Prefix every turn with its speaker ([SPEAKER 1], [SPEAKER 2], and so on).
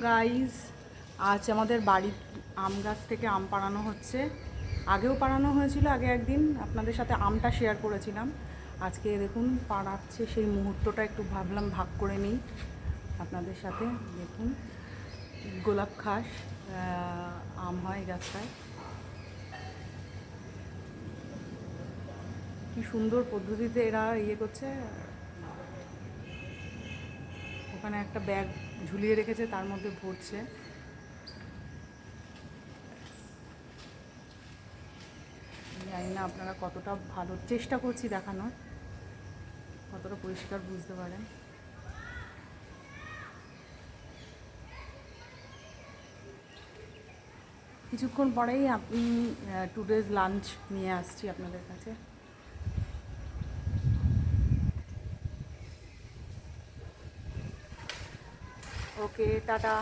[SPEAKER 1] Guys, আজ আমাদের বাড়ির আম গাছ থেকে আম পাড়ানো হচ্ছে। আগেও পাড়ানো হয়েছিল, আগে একদিন আপনাদের সাথে আমটা শেয়ার করেছিলাম। আজকে দেখুন পাড়াচ্ছে, সেই মুহূর্তটা একটু ভাবলাম ভাগ করে নিই আপনাদের সাথে। দেখুন গোলাপ খাস আম হয় গাছটায়, কি সুন্দর পদ্ধতিতে এরা ইয়ে করছে। ওখানে একটা ব্যাগ ঝুলিয়ে রেখেছে, তার মধ্যে ভরছে। জানি না আপনারা কতটা ভালো, চেষ্টা করছি দেখানোর, কতটা পরিষ্কার বুঝতে পারেন। কিছুক্ষণ পরেই আপনি টুডেজ লাঞ্চ নিয়ে আসছি আপনাদের কাছে। ওকে, টাটা।